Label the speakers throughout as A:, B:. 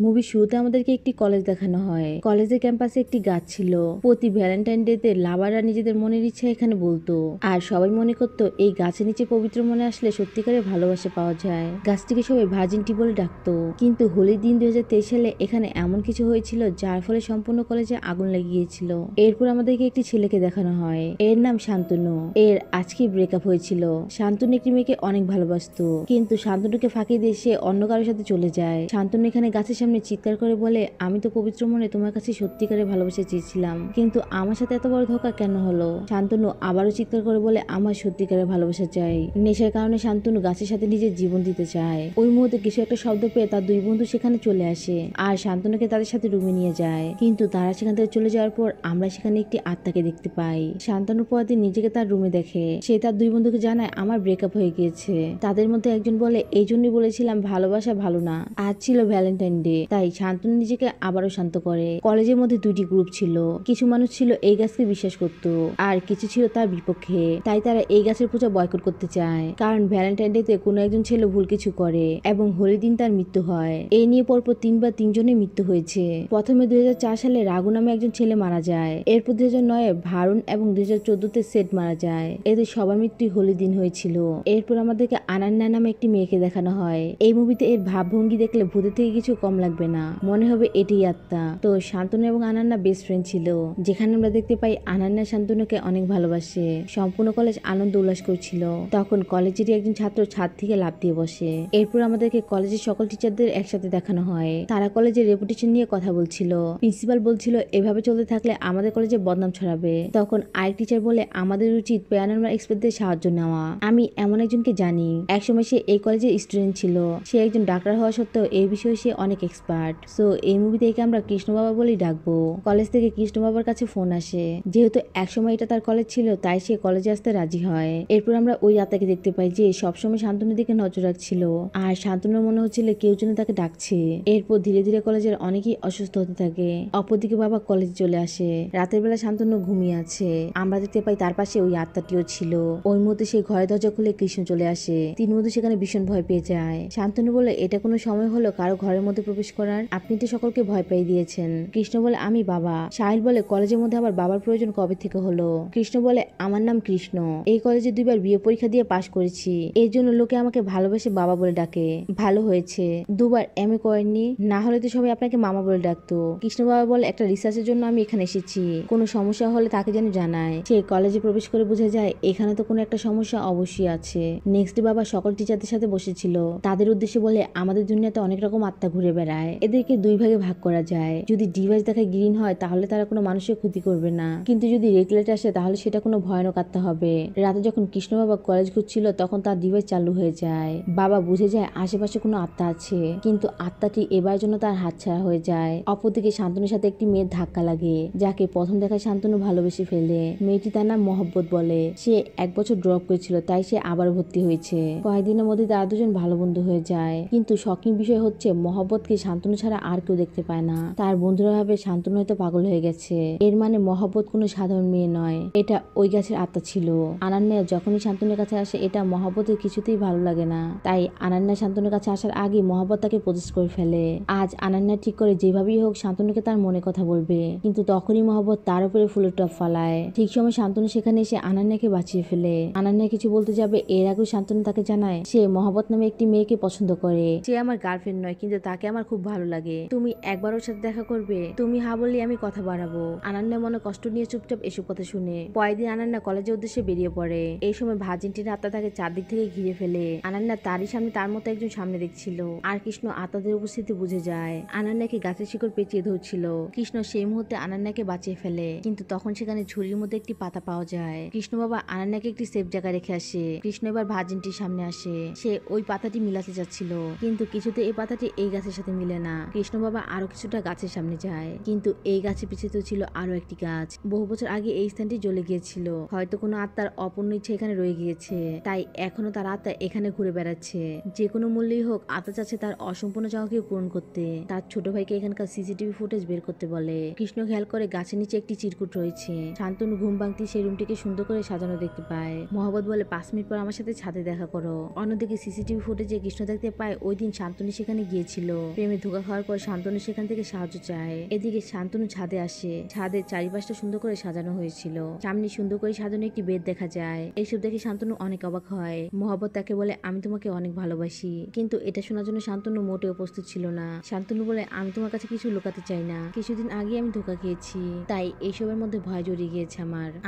A: মুভির শুরুতে আমাদেরকে একটি কলেজ দেখানো হয়। কলেজের ক্যাম্পাসে একটি গাছ ছিল। প্রতি ভ্যালেন্টাইন ডে তে লাভাররা নিজেদের মনের ইচ্ছা এখানে বলতো, আর সবাই মনে করতো এই গাছের নিচে পবিত্র মনে আসলে সত্যিকারের ভালোবাসা পাওয়া যায়। গাছটিকে সবাই ভার্জিন টি বলে ডাকতো। কিন্তু হোলির দিন 2023 সালে এখানে এমন কিছু হয়েছিল যার ফলে সম্পূর্ণ কলেজে আগুন লেগে গিয়েছিল। এরপর আমাদেরকে একটি ছেলেকে দেখানো হয়, এর নাম শান্তনু। এর আজকে ব্রেকআপ হয়েছিল। শান্তনু একটি মেয়েকে অনেক ভালোবাসতো, কিন্তু শান্তনুকে ফাঁকি দিয়ে সে অন্য কারোর সাথে চলে যায়। শান্তনু এখানে গাছের সামনে চিৎকার করে বলে, আমি তো পবিত্র মনে তোমার কাছে সত্যিকারে ভালোবাসা চেয়েছিলাম, কিন্তু আমার সাথে এত বড় ধোঁকা কেন হলো। শান্তনু আবারও চিৎকার করে বলে, আমার সত্যিকারে ভালোবাসা চাই। নেশার কারণে শান্তনু গাছের সাথে নিজের জীবন দিতে চায়। ওই মুহূর্তে কিছু একটা শব্দ পেয়ে তার দুই বন্ধু সেখানে চলে আসে আর শান্তনুকে তাদের সাথে রুমে নিয়ে যায়। কিন্তু তারা সেখান থেকে চলে যাওয়ার পর আমরা সেখানে একটি আত্মাকে দেখতে পাই। শান্তনু পরদিন নিজেকে তার রুমে দেখে। সে তার দুই বন্ধুকে জানায়, আমার ব্রেকআপ হয়ে গিয়েছে। তাদের মধ্যে একজন বলে, এই জন্যই বলেছিলাম ভালোবাসা ভালো না। আজ ছিল ভ্যালেন্টাইন ডে, তাই শান্তনু নিজেকে আবারও শান্ত করে। কলেজের মধ্যে দুইটি গ্রুপ ছিল। কিছু মানুষ ছিল এই গাছকে বিশ্বাস করত, আর কিছু ছিল তার বিপক্ষে। তাই তারা এই গাছের পূজা বয়কট করতে চায়, কারণ ভ্যালেন্টাইন ডে তে কোনো একজন ছেলে ভুল কিছু করে এবং হোলির দিন তার মৃত্যু হয়। এই নিয়ে পরপর তিনবার তিনজনের মৃত্যু হয়েছে। প্রথমে 2004 সালে রাঘু নামে একজন ছেলে মারা যায়। এরপর 2009 ভারুণ এবং 2014 সেট মারা যায়। এদের সবার মৃত্যু হোলির দিন হয়েছিল। এরপর আমাদেরকে আনান্না নামে একটি মেয়েকে দেখানো হয়। এই মুভিতে এর ভাবভঙ্গি দেখলে ভূতের থেকে কিছু কম লাগবে না, মনে হবে এটাই আত্মা। তো শান্তনু এবং আনান্না বেস্ট ফ্রেন্ড ছিল, যেখানে আমরা দেখতে পাই আনান্না শান্তনুকে অনেক ভালোবাসে। সম্পূর্ণ কলেজ আনন্দ উল্লাস করছিল। তখন কলেজেরই একজন ছাত্র ছাদ থেকে লাফ দিয়ে বসে। এরপর আমাদেরকে কলেজের সকল টিচারদের একসাথে দেখানো হয়। তারা কলেজের রেপুটেশন নিয়ে কথা বলছিল। প্রিন্সিপাল বলছিল, এভাবে চলতে থাকলে আমাদের কলেজে বদনাম ছড়াবে। তখন আরেক টিচার বলে, আমাদের উচিত প্যারানর্মাল এক্সপার্টদের সাহায্য নেওয়া। আমি এমন একজনকে জানি, একসময় সে এই কলেজের স্টুডেন্ট ছিল। সে একজন ডাক্তার হওয়া সত্ত্বেও এই বিষয়ে সে অনেক এক্সপার্ট। সো এই মুভি থেকে আমরা কৃষ্ণ বাবা বলেই ডাকবো। কলেজ থেকে কৃষ্ণ বাবার কাছে ফোন আসে। যেহেতু একসময় এটা তার কলেজ ছিল, তাই সে কলেজে আসতে রাজি হয়। এরপর আমরা ওই আত্মাকে দেখতে পাই যে সবসময় শান্তনুর দিকে নজর রাখছিল, আর শান্তনুর মনে হচ্ছিল কেউ যেন তাকে ডাকছে। এরপর ধীরে ধীরে কলেজের অনেকেই অসুস্থ হতে থাকে। অপরদিকে বাবা কলেজে চলে আসে। রাতের বেলা শান্তনু ঘুমিয়ে আছে। আমরা দেখতে পাই তার পাশে ওই আত্মাটিও ছিল। ওই মুহূর্তে সেই ঘরের দরজা খুলে কৃষ্ণ চলে আসে। তিন বন্ধু সেখানে ভীষণ ভয় পেয়ে যায়। শান্তনু বলে, এটা কোনো সময় হলো কারো ঘরের মধ্যে প্রবেশ করার? আপনি তো সকলকে ভয় পেয়ে দিয়েছেন। কৃষ্ণ বলে, আমি বাবা। সাহিল বলে, কলেজের মধ্যে আবার বাবার প্রয়োজন কবে থেকে হলো? কৃষ্ণ বলে, আমার নাম কৃষ্ণ। এই কলেজে 2বার বিয়ে পরীক্ষা দিয়ে পাশ করেছি, এই জন্য লোকে আমাকে ভালোবেসে বাবা বলে ডাকে। ভালো হয়েছে 2বার MA করেননি, না হলে তো সবাই আপনাকে মামা বলে ডাকতো। কৃষ্ণ বাবা বলে, একটা রিসার্চের জন্য আমি এখানে এসেছি, কোনো সমস্যা হলে তাকে যেন জানায়। সে কলেজে প্রবেশ করে বোঝা যায় এখানে তো কোনো একটা সমস্যা অবশ্যই আছে। নেক্সট ডে বাবা সকল টিচারদের সাথে বসেছিল। তাদের উদ্দেশ্যে বলে, আমাদের দুনিয়াতে অনেক রকম আত্মা ঘুরে বেড়ায়, এদেরকে 2 ভাগে ভাগ করা যায়। যদি ডিভাইস দেখায় গ্রিন হয় তাহলে তারা কোনো মানুষের ক্ষতি করবে না, কিন্তু যদি রেড লাইট আসে তাহলে সেটা কোনো ভয়ানক আত্মা হবে। রাতে যখন কৃষ্ণ বাবা কলেজ ঘুরছিল তখন তার ডিভাইস চালু হয়ে যায়। বাবা বুঝে যায় আশেপাশে কোনো আত্মা আছে, কিন্তু আত্মাটি এবার জন্য তার হাতছাড়া হয়ে যায়। অপরদিকে শান্তনুর সাথে একটি মেয়ের ধাক্কা লাগে, যাকে প্রথম দেখায় শান্তনু ভালোবেসে ফেলে। মেয়েটি তার নাম মহব্বত বলে। সে 1 বছর ড্রপ করেছিল, তাই সে আবার ভর্তি হয়েছে। কয়েকদিনের মধ্যে তারা দুজন ভালো বন্ধু হয়ে যায়। কিন্তু শকিং বিষয় হচ্ছে মহব্বতকে শান্তনু ছাড়া আর কেউ দেখতে পায় না। তার বন্ধুরা ভাবে শান্তনু হয়তো পাগল হয়ে গেছে। এর মানে মহব্বত কোনো সাধারণ মেয়ে নয়, এটা ওই গাছের আত্মা ছিল। আনান্যা যখনই শান্তনুর কাছে আসে এটা মহব্বতের কিছুতেই ভালো লাগে না, তাই আনান্যা শান্তনুর কাছে আসার আগে মহব্বত তাকে প্রপোজ করে ফেলে। আজ আনান্যা ঠিক করে যেভাবেই হোক শান্তনুকে তার মনে কথা বলবে, কিন্তু তখনই মহব্বত তার উপরে ফুলের টপ ফালায়। ঠিক সময় শান্তনু সেখানে এসে আনান্যাকে বাঁচিয়ে ফেলে। আনান্যা কিছু বলতে যাবে এর আগেও শান্তনু তাকে জানায় সে মহব্বত নামে একটি মেয়েকে পছন্দ করে। সে আমার গার্লফ্রেন্ড নয়, কিন্তু তাকে আমার খুব ভালো লাগে। তুমি একবার ওর সাথে দেখা করবে? তুমি হা বললে আমি কথা বাড়াবো। আনান্যা মনে কষ্ট নিয়ে চুপচাপ এসব কথা শুনে। পরের দিন আনান্যা কলেজের উদ্দেশ্যে বেরিয়ে পড়ে। এই সময় ভার্জিনটির আত্মা তাকে চারদিক থেকে ঘিরে ফেলে। আনান্যা তারই সামনে তার মতো একজন সামনে দেখছিল, আর কৃষ্ণ আত্মাদের উপস্থিতি বুঝে যায়। আনান্যাকে গাছের শিকড় পেঁচিয়ে ধরছিল। কৃষ্ণ সেই মুহূর্তে আনান্যাকে বাঁচিয়ে ফেলে, কিন্তু তখন সেখানে ঝুড়ির মধ্যে একটি পাতা পাওয়া যায়। কৃষ্ণ বাবা আনান্যাকে একটি সেফ জায়গায় রেখে আসে। কৃষ্ণ এবার ভার্জিনটির সামনে আসে। সে ওই পাতাটি মিলাতে যাচ্ছিল, কিন্তু কিছুতে এই পাতাটি এই গাছের সাথে মিলে না। কৃষ্ণ বাবা আরো কিছুটা গাছের সামনে যায়, কিন্তু এই গাছের পিছিয়ে তো ছিল আরো একটি গাছ। বহু বছর আগে এই স্থানটি জ্বলে গিয়েছিল, হয়তো কোনো আত্মার অপূর্ণ ইচ্ছা এখানে রয়ে গিয়েছে, তাই এখনো তার আত্মা এখানে ঘুরে বেড়াচ্ছে। যে কোনো মূল্যেই হোক আত্মা চাচ্ছে তার অসম্পূর্ণ চাওয়াকে পূরণ করতে। তার ছোট ভাইকে এখানকার সিসিটিভি ফুটেজ বের করতে বলে। কৃষ্ণ খেয়াল করে গাছের নিচে একটি চিরকুট রয়েছে। শান্তনু ঘুম ভাঙতে সেই রুমটিকে সুন্দর করে সাজানো দেখতে পায়। মহব্বত বলে, 5 মিনিট পর আমার সাথে ছাদে দেখা করো। অন্যদিকে সিসিটিভি ফুটেজে কৃষ্ণ দেখতে পায় ওই দিন শান্তনু সেখানে গিয়েছিল প্রেম প্রেমে ধোঁকা খাওয়ার পর শান্তনু সেখান থেকে সাহায্য চায়। এদিকে শান্তনু ছাদে আসে। ছাদের চারিপাশটা সুন্দর করে সাজানো হয়েছিল। সামনে সুন্দর করে সাজানো একটি বেড দেখা যায়। এইসব দেখে শান্তনু অনেক অবাক হয়। মহব্বত তাকে বলে আমি তোমাকে অনেক ভালোবাসি, কিন্তু এটা শোনার জন্য শান্তনু মোটেও প্রস্তুত ছিল না। শান্তনু বলে আমি তোমার কাছে কিছু লুকাতে চাই না, কিছুদিন আগে আমি ধোঁকা খেয়েছি, তাই এইসবের মধ্যে ভয় জড়িয়ে গিয়েছে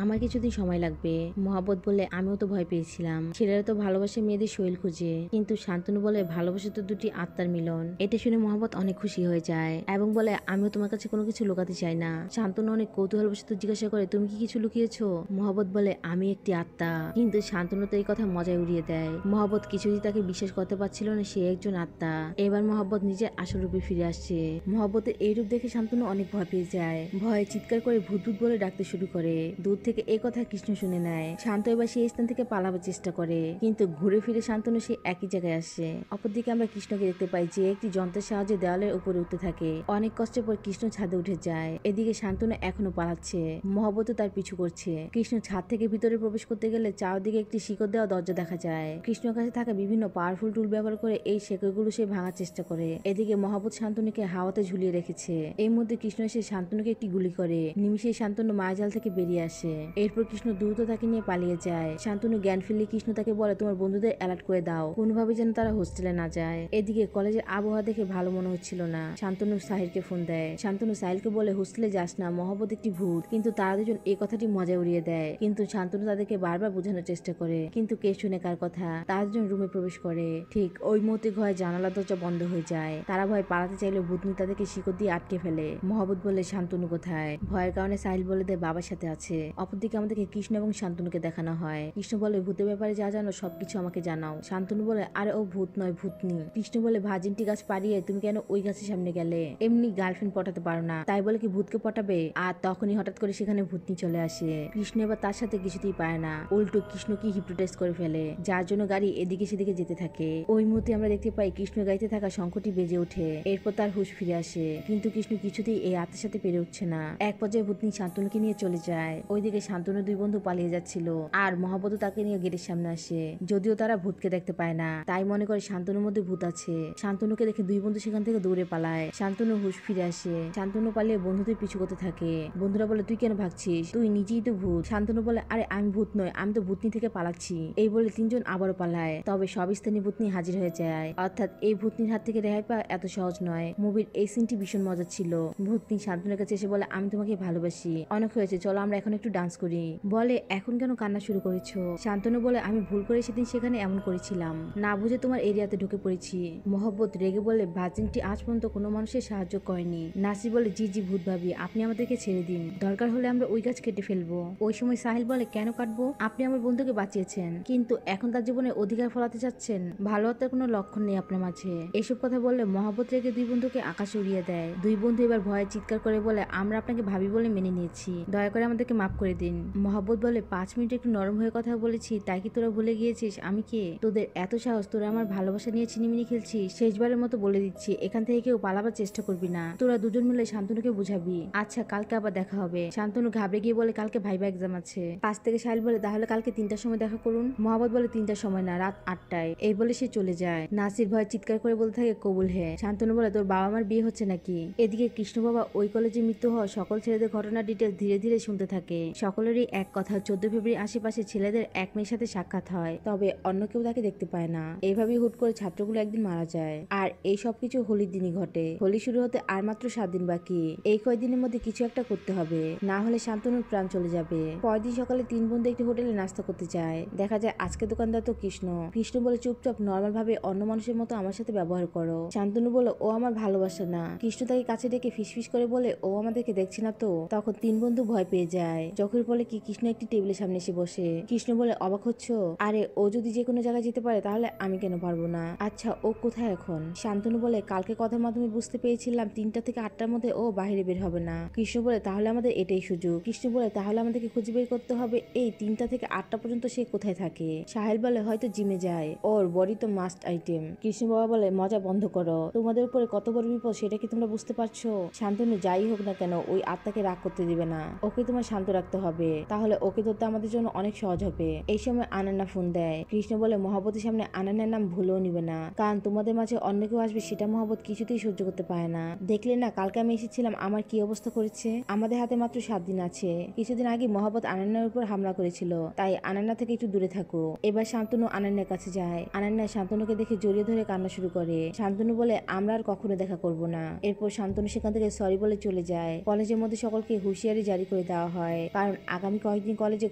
A: আমার কিছুদিন সময় লাগবে। মহব্বত বলে আমিও তো ভয় পেয়েছিলাম, ছেলেরা তো ভালোবাসে মেয়েদের শৈল খুঁজে, কিন্তু শান্তনু বলে ভালোবাসা তো দুটি আত্মার মিলন। এটা শুনে মহব্বত অনেক খুশি হয়ে যায় এবং বলে আমিও তোমার কাছে কোনো কিছু লুকাতে চাই না। শান্তনু অনেক কৌতূহলবশত জিজ্ঞাসা করে তুমি কি কিছু লুকিয়েছো? মহব্বত বলে আমি একটি আত্মা, কিন্তু শান্তনু তো এই কথা মজায় উড়িয়ে দেয়। মহব্বত কিছুদিন তাকে বিশ্বাস করতে পারছিল না সে একজন আত্মা। এবার মহব্বত নিজের আসল রূপে ফিরে আসছে। মহব্বতের এই রূপ দেখে শান্তনু অনেক ভয় পেয়ে যায়। ভয়ে চিৎকার করে ভূত ভূত বলে ডাকতে শুরু করে। দূর থেকে এই কথা কৃষ্ণ শুনে নেয়। শান্ত এবার সেই স্থান থেকে পালাবার চেষ্টা করে, কিন্তু ঘুরে ফিরে শান্তনু সে একই জায়গায় আসে। অপরদিকে আমরা কৃষ্ণকে দেখতে পাই যে একটি যন্ত্রের সাহায্যে দেওয়ালের উপরে উঠতে থাকে। অনেক কষ্টের পর কৃষ্ণ ছাদে উঠে যায়। এদিকে শান্তনু এখনো পালাচ্ছে, মহব্বত তার পিছু করছে। কৃষ্ণ ছাদ থেকে ভিতরে প্রবেশ করতে গেলে চারদিকে একটি শিকড় দেওয়া দরজা দেখা যায়। কৃষ্ণর কাছে থাকা বিভিন্ন পাওয়ারফুল টুল ব্যবহার করে এই শিকড়গুলো সে ভাঙার চেষ্টা করে। এদিকে মহব্বত শান্তনুকে হাওয়াতে ঝুলিয়ে রেখেছে। এই মধ্যে কৃষ্ণ এসে শান্তনুকে একটি গুলি করে। নিমিষে শান্তনু মায়াজাল থেকে বেরিয়ে আসে। এরপর কৃষ্ণ দ্রুত তাকে নিয়ে পালিয়ে যায়। শান্তনু জ্ঞান ফিরলে কৃষ্ণ তাকে বলে তোমার বন্ধুদের অ্যালার্ট করে দাও, কোনোভাবে যেন তারা হোস্টেলে না যায়। এদিকে কলেজের আবহাওয়া দেখে ভালো মনে হচ্ছিল না। শান্তনু সাহিলকে ফোন দেয়। শান্তনু সাহিলকে বলে হোস্টেলে যাস না, মহব্বত একটি ভূত। কিন্তু তারা দুজন এই কথাটি মজায় উড়িয়ে দেয়। কিন্তু শান্তনু তাদেরকে বারবার বোঝানোর চেষ্টা করে, কিন্তু কে শুনে কার কথা। তারা দুজন রুমে প্রবেশ করে। ঠিক ওই মুহূর্তে ঘরে জানালা দরজা বন্ধ হয়ে যায়। তারা ভয় পালাতে চাইলে ভূতনি তাদেরকে শিকড় দিয়ে আটকে ফেলে। মহব্বত বলে শান্তনু কোথায়? ভয়ের কারণে সাহিল বলে দেয় বাবার সাথে আছে। অপরদিকে আমাদেরকে কৃষ্ণ এবং শান্তনুকে দেখানো হয়। কৃষ্ণ বলে ভূতের ব্যাপারে যা জানো সবকিছু আমাকে জানাও। শান্তনু বলে আরে ও ভূত নয়, ভূতনি। কৃষ্ণ বলে ভাজিনটি গাছ পাড়িয়ে তুমি কেন ওই গাছের সামনে গেলে? এমনি গার্লফ্রেন্ড পটাতে পারো না, তাই বলে কি ভূতকে পটাবে? আর তখনই হঠাৎ করে সেখানে ভূতনি চলে আসে। কৃষ্ণ এবার তার সাথে কিছুতেই পায় না, উল্টো কৃষ্ণকে হিপনোটাইজ করে ফেলে, যার জন্য গাড়ি এদিকে সেদিকে যেতে থাকে। ওই মুহূর্তে আমরা দেখতে পাই কৃষ্ণ গাড়িতে থাকা শঙ্খটি বেজে ওঠে। এরপর তার হুঁশ ফিরে আসে, কিন্তু কৃষ্ণ কিছুতেই এই আত্মার সাথে পেরে উঠছে না। এক পর্যায়ে ভূতনি শান্তনুকে নিয়ে চলে যায়। ওইদিকে শান্তনুর দুই বন্ধু পালিয়ে যাচ্ছিল, আর মহাবত তাকে নিয়ে গেটের সামনে আসে। যদিও তারা ভূতকে দেখতে পায় না, তাই মনে করে শান্তনুর মধ্যে ভূত আছে। শান্তনুকে দেখে দুই বন্ধু সেখান থেকে দৌড়ে পালায়। শান্তনু হুঁশ ফিরে আসে। শান্তনু পালিয়ে বন্ধুদের পিছু করতে থাকে। বন্ধুরা বলে তুই কেন ভাগছিস? তুই নিজেই তো ভূত। শান্তনু বলে আরে আমি ভূত নয়, আমি তো ভূতনি থেকে পালাচ্ছি। এই বলে তিনজন আবারও পালায়। তবে সব স্থানীয় ভূতনি হাজির হয়ে যায়। অর্থাৎ এই ভূতনির হাত থেকে রেহাই পাওয়া এত সহজ নয়। মুভির এই সিনটি ভীষণ মজা ছিল। ভূতনি শান্তনুর কাছে এসে বলে আমি তোমাকে ভালোবাসি, অনেক হয়েছে, চলো আমরা এখন একটু ডান্স করি। বলে এখন কেন কান্না শুরু করেছো? শান্তনু বলে আমি ভুল করে সেদিন সেখানে এমন করেছিলাম, না বুঝে তোমার এরিয়াতে ঢুকে পড়েছি। মহব্বত রেগে বলে ভাজিনটি আজ পর্যন্ত কোনো মানুষের সাহায্য করেনি। নাসির বলে জি জি ভূত ভাবি, আপনি আমাদেরকে ছেড়ে দিন, দরকার হলে আমরা ওই গাছ কেটে ফেলবো। ওই সময় সাহিল বলে কেন কাটবো? আপনি আমার বন্ধুকে বাঁচিয়েছেন, কিন্তু এখন তার জীবনে অধিকার ফলাতে চাচ্ছেন। ভালো হত্যার কোনো লক্ষণ নেই আপনার মাঝে। এসব কথা বললে মহব্বত রেগে দুই বন্ধুকে আকাশে উড়িয়ে দেয়। দুই বন্ধু এবার ভয়ে চিৎকার করে বলে আমরা আপনাকে ভাবি বলে মেনে নিয়েছি, দয়া করে আমাদেরকে মাফ করে দিন। মহব্বত বলে 5 মিনিট একটু নরম হয়ে কথা বলেছি, তাই কি তোরা ভুলে গিয়েছিস আমি কে? তোদের এত সাহস, তোরা আমার ভালোবাসা নিয়ে চিনিমিনি খেলছিস? শেষবারের মতো বলে দিচ্ছি, এখান থেকে কেউ পালাবার চেষ্টা করবি না। তোরা দুজন মিলে শান্তনুকে বুঝাবি। আচ্ছা কালকে আবার দেখা হবে। শান্তনু ঘাবড়ে গিয়ে বলে কালকে ভাইবা এক্সাম আছে। 5 থেকে সাহিল বলে তাহলে কালকে 3টার সময় দেখা করুন। মহব্বত বলে 3টার সময় না, রাত 8টায়। এই বলে সে চলে যায়। নাসির ভয় চিৎকার করে বলতে থাকে কবুল হে। শান্তনু বলে তোর বাবা মার বিয়ে হচ্ছে নাকি? এদিকে কৃষ্ণ বাবা ওই কলেজে মৃত্যু হওয়া সকল ছেলেদের ঘটনার ডিটেলস ধীরে ধীরে শুনতে থাকে। সকলেরই এক কথা, 14 ফেব্রুয়ারি আশেপাশে ছেলেদের এক মেয়ের সাথে সাক্ষাৎ হয়, তবে অন্য কেউ তাকে দেখতে পায় না। এইভাবেই হুট করে ছাত্রগুলো একদিন মারা যায়। আর এই সবকিছু হোলির দিনই ঘটে। হোলি শুরু হতে আর মাত্র 7 দিন বাকি। এই কয়েকদিনের মধ্যে কিছু একটা করতে হবে, না হলে শান্তনুর প্রাণ চলে যাবে। পরদিন সকালে 3 বন্ধু একটি হোটেলে নাস্তা করতে যায়। দেখা যায় আজকে দোকানদার তো কৃষ্ণ। কৃষ্ণ বলে চুপচাপ নর্মাল ভাবে অন্য মানুষের মতো আমার সাথে ব্যবহার করো। শান্তনু বলে ও আমার ভালোবাসে না। কৃষ্ণ তাকে কাছে ডেকে ফিসফিস করে বলে ও আমাদেরকে দেখছে না তো। তখন 3 বন্ধু ভয় পেয়ে যায়। চোখের বলে কি কৃষ্ণ একটি টেবিলের সামনে এসে বসে। কৃষ্ণ বলে অবাক হচ্ছ? আরে ও যদি যে কোনো জায়গায় যেতে পারে তাহলে আমি কেন পারবো না? আচ্ছা ও কোথায় এখন? শান্তনু বলে কালকে কথার মাধ্যমে বুঝতে পেরেছিলাম 3টা থেকে 8টার মধ্যে ও বাইরে বের হবে না। কৃষ্ণ বলে তাহলে আমাদের এটাই সুযোগ। কৃষ্ণ বলে তাহলে আমাদেরকে খুঁজে বের করতে হবে এই 3টা থেকে 8টা পর্যন্ত সে কোথায় থাকে। সাহেল বলে হয়তো জিমে যায়, ওর বডি তো মাস্ট আইটেম। কৃষ্ণ বাবা বলে মজা বন্ধ করো, তোমাদের উপরে কত বড় বিপদ সেটা কি তোমরা বুঝতে পারছো? শান্তনু যাই হোক না কেন ওই আত্মাকে রাগ করতে দিবে না, ওকে তোমার শান্ত রাখতে হবে, তাহলে ওকে ধরতে আমাদের জন্য অনেক সহজ হবে। এই সময় আনান্না ফোন দেয়। কৃষ্ণ বলে মহাবতীর সামনে আনান্নার নাম ভুলেও নিবে না, কারণ তোমাদের মাঝে অন্য কেউ আসবে সেটা মহব্বত কিছুতেই সহ্য করতে পারে না। দেখলে না কালকে আমি এসেছিলাম আমার কি অবস্থা করেছে। আমাদের হাতে মাত্র 7 দিন আছে। কিছুদিন আগে মহব্বত আনান্নার উপর হামলা করেছিল, তাই আনান্না থেকে একটু দূরে থাকো। এবার শান্তনু আনান্নার কাছে যায়। আনান্না শান্তনুকে দেখে জড়িয়ে ধরে কান্না শুরু করে। শান্তনু বলে আমরা আর কখনো দেখা করব না। এরপর শান্তনু সেখান থেকে সরি বলে চলে যায়। কলেজের মধ্যে সকলকে হুঁশিয়ারি জারি করে দেওয়া হয়, কারণ আগামী কয়েকদিন কলেজে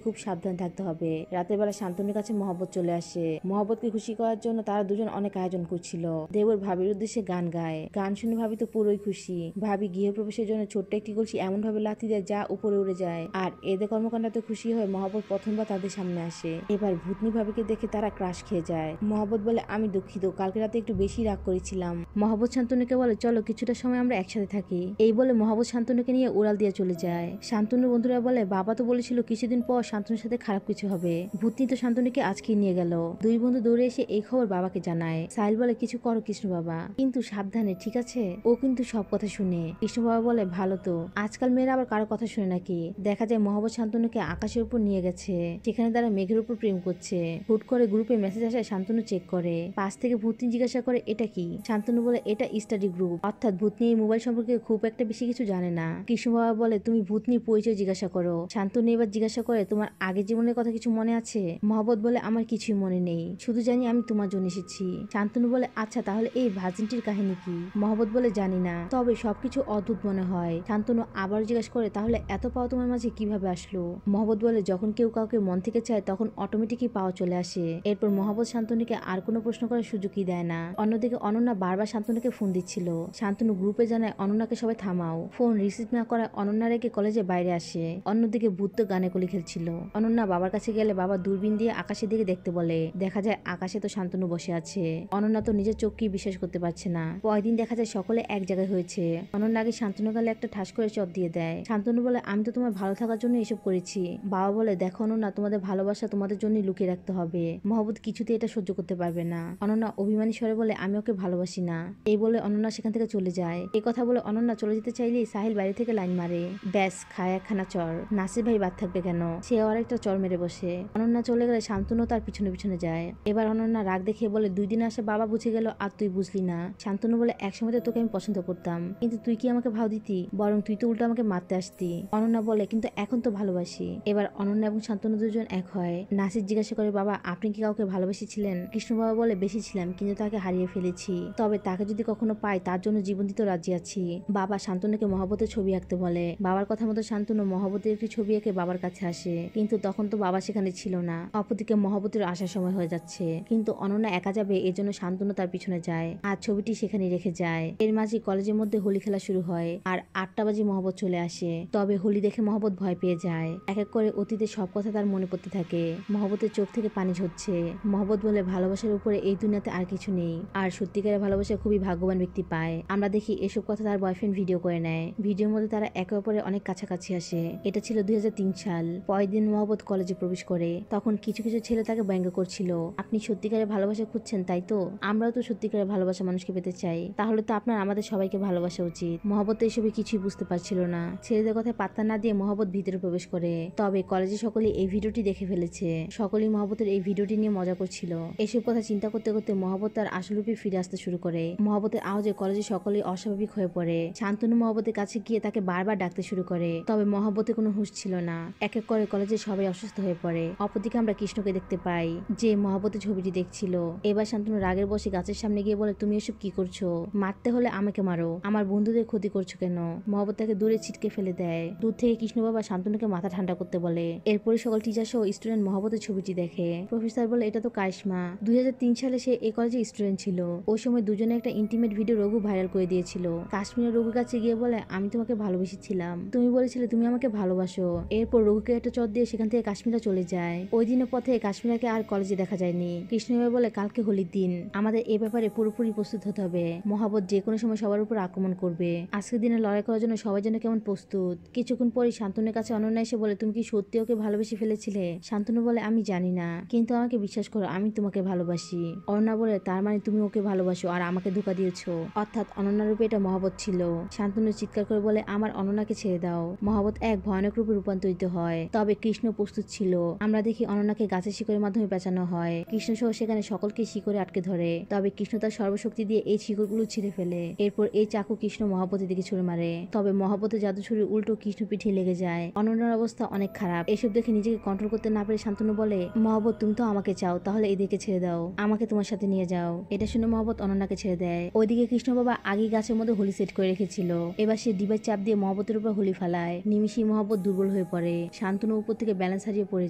A: খুব সাবধান থাকতে হবে। রাতের বেলা শান্তনুর কাছে মহব্বত চলে আসে। মহব্বতকে খুশি করার জন্য তারা দুজন অনেক আয়োজন করছিল। দেবর ভাবির উদ্দেশ্যে গান গায়। গান শুনে ভাবি তো পুরোই খুশি। ভাবি গৃহপ্রবেশের জন্য ছোট্ট একটি কলসি এমন ভাবে লাথি দেয় যা উপরে উড়ে যায়। আর এদের কর্মকাণ্ডে খুশি হয়ে মহব্বত প্রথমবার তাদের সামনে আসে। এবার ভূতনি ভাবিকে দেখে তারা ক্রাশ খেয়ে যায়। মহব্বত বলে আমি দুঃখিত, কালকে রাতে একটু বেশি রাগ করেছিলাম। মহব্বত শান্তনুকে বলে চলো কিছুটা সময় আমরা একসাথে থাকি। এই বলে মহব্বত শান্তনুকে নিয়ে উড়াল দিয়ে চলে যায়। শান্তনুর বন্ধুরা বলে বাবা তো বলেছিল কিছুদিন পর শান্তনুর সাথে খারাপ কিছু হবে। ভূতনি তো শান্তনুকে আজকে নিয়ে গেল। দুই বন্ধু দৌড়ে এসে এই খবর বাবাকে জানায়। সাহিল বলে কিছু করো কৃষ্ণ বাবা, কিন্তু সাবধানে, ঠিক আছে? ও কিন্তু সব কথা শুনে। কৃষ্ণ বাবা বলে ভালো তো, আজকাল মেয়েরা আবার কারো কথা শুনে নাকি। দেখা যায় মহব্বত শান্তনুকে আকাশের উপর নিয়ে গেছে, সেখানে তারা মেঘের উপর প্রেম করছে। হুট করে গ্রুপে মেসেজ আসে, শান্তনু চেক করে। পাশ থেকে ভূতনি জিজ্ঞাসা করে এটা কি। শান্তনু বলে এটা স্টাডি গ্রুপ। অর্থাৎ ভূতনি এই মোবাইল সম্পর্কে খুব একটা বেশি কিছু জানে না। কৃষ্ণ বাবা বলে তুমি ভূতনির পরিচয় জিজ্ঞাসা করো। শান্তনু এবার জিজ্ঞাসা করে তোমার আগের জীবনের কথা কিছু মনে আছে? মহব্বত বলে আমার কিছুই মনে নেই, শুধু জানি আমি তোমার জন্য এসেছি। শান্তনু বলে আচ্ছা তাহলে এই ভার্জিনটির কাহিনী কি? মহব্বত বলে জানি না, তবে সবকিছু অদ্ভুত মনে হয়। শান্তনু আবার জিজ্ঞাসা করে তাহলে এত পাওয়া তোমার মাঝে কিভাবে আসলো? মহব্বত বলে যখন কেউ কাউকে মন থেকে চায় তখন অটোমেটিকই পাওয়া চলে আসে। এরপর মহব্বত শান্তনুকে আর কোনো প্রশ্ন করার সুযোগই দেয় না। অন্যদিকে অনন্যা বারবার শান্তনুকে ফোন দিচ্ছিল। শান্তনু গ্রুপে জানায় অনন্যাকে সবাই থামাও। ফোন রিসিভ না করায় অনন্যা রেগে কলেজে বাইরে আসে। অন্যদিকে ভূত তো গানে কলি খেলছিল। অনন্যা বাবার কাছে গেলে বাবা দূরবীন দিয়ে আকাশের দিকে দেখতে বলে। দেখা যায় আকাশে তো শান্তনু বসে আছে। অনন্যা তো নিজের চোখকেই বিশ্বাস করতে পারছে না। পরদিন দেখা যায় সকলে এক জায়গায় হয়েছে। অনন্যা আগে শান্তনু গালে একটা ঠাস করে চট দিয়ে দেয়। শান্তনু বলে আমি তো তোমার ভালো থাকার জন্য এসব করেছি। বাবা বলে দেখো অনন্যা, তোমাদের ভালোবাসা তোমাদের জন্য লুকিয়ে রাখতে হবে। মহব্বত কিছুতে এটা সহ্য করতে পারবে না। অনন্যা অভিমানী স্বরে বলে আমি ওকে ভালোবাসি না। এই বলে অনন্যা সেখান থেকে চলে যায়। এই কথা বলে অনন্যা চলে যেতে চাইলেই সাহিল বাইরে থেকে লাইন মারে। ব্যাস খায় একখানা চর। নাসির ভাই বাদ থাকবে কেন, সে আর একটা চর মেরে বসে। অনন্যা চলে গেলে শান্তনু তার পিছনে পিছনে যায়। এবার অনন্যা রাগ দেখিয়ে বলে 2 দিন আসে বাবা বুঝে গেল আর তুই বুঝলি না। শান্তনু বলে একসময় তো তোকে আমি পছন্দ করতাম, কিন্তু তুই কি আমাকে ভাও দিতি? বরং তুই তো উল্টো আমাকে মারতে আসতি। অনন্যা বলে কিন্তু এখন তো ভালোবাসি। এবার অনন্যা এবং শান্তনু দুজন এক হয়। নাসির জিজ্ঞাসা করে বাবা আপনি কি কাউকে ভালোবেসেছিলেন? কৃষ্ণ বাবা বলে বেশি ছিলাম, কিন্তু তাকে হারিয়ে ফেলেছি। তবে তাকে যদি কখনো পাই তার জন্য জীবন দিতে রাজি আছি। বাবা শান্তনুকে মহব্বতের ছবি আঁকতে বলে। বাবার কথা মতো শান্তনু মহব্বতের একটি ছবি এঁকে বাবার কাছে আসে, কিন্তু তখন তো বাবা সেখানে ছিল না। অপরদিকে মহব্বতের আসার সময় হয়ে যাচ্ছে, কিন্তু অনন্যা একা যাবে এজন্য শান্তনু তার পিছনে যায় আর ছবিটি সেখানে রেখে যায়। এর মাঝে কলেজের মধ্যে হোলি খেলা শুরু হয় আর 8টা বাজে মহব্বত চলে আসে। তবে হোলি দেখে মহব্বত ভয় পেয়ে যায়। এক এক করে অতীতের সব কথা তার মনে পড়তে থাকে। মহব্বতের চোখ থেকে পানি ঝরছে। মহব্বত বলে ভালোবাসার উপরে এই দুনিয়াতে আর কিছু নেই, আর সত্যিকারের ভালোবাসা খুবই ভাগ্যবান ব্যক্তি পায়। আমরা দেখি এসব কথা তার বয়ফ্রেন্ড ভিডিও করে নেয়। ভিডিওর মধ্যে তারা একে অপরের অনেক কাছাকাছি আসে। এটা ছিল 2003 সাল। পরের দিন মহব্বত কলেজে প্রবেশ করে। তখন কিছু কিছু ছেলে তাকে ব্যঙ্গ করছিল, আপনি সত্যিকারের ভালোবাসা খুঁজছেন তাই তো? আমরাও তো সত্যিকারের ভালোবাসা মানুষকে পেতে চাই, তাহলে তো আপনার আমাদের সবাইকে ভালোবাসা উচিত। মহব্বত এসবে কিছুই বুঝতে পারছিল না। ছেলেদের কথায় পাত্তা না দিয়ে মহব্বত ভিতরে প্রবেশ করে। তবে কলেজে সকলে এই ভিডিওটি দেখে ফেলেছে। সকলেই মহব্বতের এই ভিডিওটি নিয়ে মজা করছিল। এসব কথা চিন্তা করতে করতে মহব্বত তার আসল রূপে ফিরে আসতে শুরু করে। মহব্বতের আওয়াজে কলেজে সকলেই অস্বাভাবিক হয়ে পড়ে। শান্তনু মহব্বতের কাছে গিয়ে তাকে বারবার ডাকতে শুরু করে, তবে মহব্বতের কোনো হুঁশ ছিল না। এক এক করে কলেজে সবাই অসুস্থ হয়ে পড়ে। অপরদিকে আমরা কৃষ্ণকে দেখতে পাই, যে মহব্বতের ছবিটি দেখছিল। এবার শান্তনু রাগের বসে গাছের সামনে গিয়ে বলে তুমি এসব কি করছো? মারতে হলে আমাকে মারো, আমার বন্ধুদের ক্ষতি করছো কেন? মহব্বত তাকে দূরে ছিটকে ফেলে দেয়। দূর থেকে কৃষ্ণ বাবা শান্তনুকে মাথা ঠান্ডা করতে বলে। এরপরে সকল টিচার সহ স্টুডেন্ট মহব্বতের ছবিটি দেখে। প্রফেসর বলে এটা তো কারিশমা। 2003 সালে সে এই কলেজে স্টুডেন্ট ছিল। ওই সময় দুজনে একটা ইন্টিমেট ভিডিও রঘু ভাইরাল করে দিয়েছিল। কাশ্মীরের রঘুর কাছে গিয়ে বলে আমি তোমাকে ভালোবেসেছিলাম, তুমি বলেছিলে তুমি আমাকে ভালোবাসো। এরপর রঘুকে একটা চট দিয়ে সেখান থেকে কাশ্মীরা চলে যায়। ওই দিনের পথে কাশ্মীরাকে আর কলেজে দেখা যায়নি। কৃষ্ণ বলে কালকে হোলির দিন, আমাদের এ ব্যাপারে পুরোপুরি প্রস্তুত হতে হবে। মহব্বত যে কোনো সময় সবার উপর আক্রমণ করবে। আজকের দিনে লড়াই করার জন্য সবাই যেন কেমন প্রস্তুত। কিছুক্ষণ পরে শান্তনুর কাছে অনন্যা এসে বলে তুমি কি সত্যি ওকে ভালোবেসে ফেলেছিলে? শান্তনু বলে আমি জানি না, কিন্তু আমাকে বিশ্বাস করো আমি তোমাকে ভালোবাসি। অনন্যা বলে তার মানে তুমি ওকে ভালোবাসো আর আমাকে ধোঁকা দিয়েছো? অর্থাৎ অনন্যা রূপে এটা মহব্বত ছিল। শান্তনু চিৎকার করে বলে আমার অনন্যাকে ছেড়ে দাও। মহব্বত এক ভয়ানক রূপে রূপান্তরিত হয়। তবে কৃষ্ণ প্রস্তুত ছিল। আমরা দেখি অনন্যাকে গাছের শিকড়ের মাধ্যমে পেঁচানো হয়। কৃষ্ণ সহ সেখানে সকলকে শিকড়ে আটকে ধরে। তবে কৃষ্ণ তার সর্বশক্তি দিয়ে এই শিকড়গুলো ছিঁড়ে ফেলে। এরপর এই চাকু কৃষ্ণ মহাবতের দিকে ছুড়ে মারে, তবে মহাবতের জাদু ছুরি উল্টো কৃষ্ণ পিঠে লেগে যায়। অনন্যার অবস্থা অনেক খারাপ। এসব দেখে নিজেকে কন্ট্রোল করতে না পেরে শান্তনু বলে, মহাবত তুমি তো আমাকে চাও, তাহলে এদিকে ছেড়ে দাও, আমাকে তোমার সাথে নিয়ে যাও। এটা শুনে মহাবত অনন্যাকে ছেড়ে দেয়। ওইদিকে কৃষ্ণ বাবা আগেই গাছের মধ্যে হোলি সেট করে রেখেছিল। এবার সে ডিভাইস চাপ দিয়ে মহাবতের উপর হোলি ফেলায়। নিমিষেই মহাবত দুর্বল হয়ে পড়ে। শান্তনু উপর থেকে ব্যালেন্স হারিয়ে পড়ে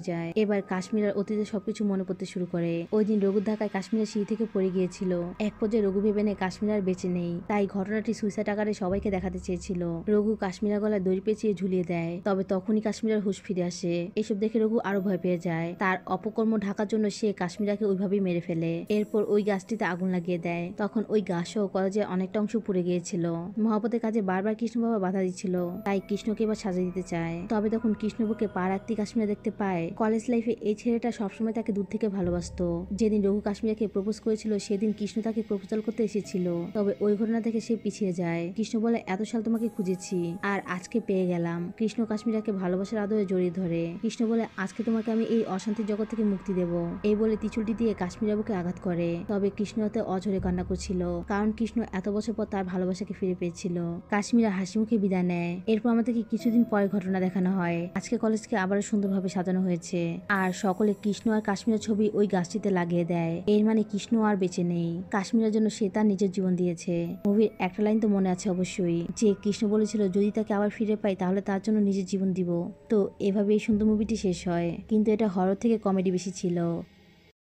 A: যায়। এবার কাশ্মীর আর অতীতের সবকিছু মনে পড়তে শুরু করে। ওই দিন রঘুর ধাক্কায় কাশ্মীরের সিঁড়ি থেকে পড়ে গিয়েছিল। এক পর্যায়ে রঘু ভেবে নেয় কাশ্মীর আর বেঁচে নেই, তাই ঘটনাটি সুইসাইড আকারে সবাইকে দেখাতে চেয়েছিল। রঘু কাশ্মীরের গলায় দড়ি পেঁচিয়ে ঝুলিয়ে দেয়, তবে তখনই কাশ্মীরের হুঁশ ফিরে আসে। এসব দেখে রঘু আরো ভয় পেয়ে যায়। তার অপকর্ম ঢাকার জন্য সে কাশ্মীরাকে ওইভাবেই মেরে ফেলে। এরপর ওই গাছটিতে আগুন লাগিয়ে দেয়। তখন ওই গাছও কলেজের অনেকটা অংশ পুড়ে গিয়েছিল। মহাবতের কাজে বারবার কৃষ্ণ বাবা বাধা দিচ্ছিল, তাই কৃষ্ণকে এবার সাজা দিতে চায়। তবে তখন কৃষ্ণবুকে পা রাখতে কাশ্মীরা দেখতে পায়। কলেজ লাইফে এই ছেলেটা সবসময় তাকে দূর থেকে ভালোবাসতো। যেদিন রঘু কাশ্মীরাকে প্রপোজ করেছিল সেদিন কৃষ্ণ তাকে প্রপোজাল করতে এসেছিল, তবে ওই ঘটনা থেকে সে পিছিয়ে যায়। কৃষ্ণ বলে, এত সাল তোমাকে খুঁজেছি আর আজকে পেয়ে গেলাম। কৃষ্ণ কাশ্মীরাকে ভালোবাসার আদরে জড়িয়ে ধরে। কৃষ্ণ বলে, আজকে তোমাকে আমি এই অশান্তির জগৎ থেকে মুক্তি দেব। এই বলে ত্রিশূলটি দিয়ে কাশ্মীরা বুকে আঘাত করে। তবে কৃষ্ণ এতে অঝরে কান্না করছিল, কারণ কৃষ্ণ এত বছর পর তার ভালোবাসাকে ফিরে পেয়েছিল। কাশ্মীরা হাসি মুখে বিদায় নেয়। এরপর আমাদেরকে কিছুদিন পরে ঘটনা দেখানো হয়। আজকে কলেজকে আবারও সুন্দরভাবে সাজানো হয়েছে, আর সকলে কৃষ্ণ আর কাশ্মীরের ছবি ওই গাছটিতে লাগিয়ে দেয়। এর মানে কৃষ্ণ আর বেঁচে নেই। কাশ্মীরের জন্য সে তার নিজের জীবন দিয়েছে। মুভির একটা লাইন তো মনে আছে অবশ্যই, যে কৃষ্ণ বলেছিল যদি তাকে আবার ফিরে পাই তাহলে তার জন্য নিজের জীবন দিব। তো এভাবে এই সুন্দর মুভিটি শেষ হয়, কিন্তু এটা হরর থেকে কমেডি বেশি ছিল।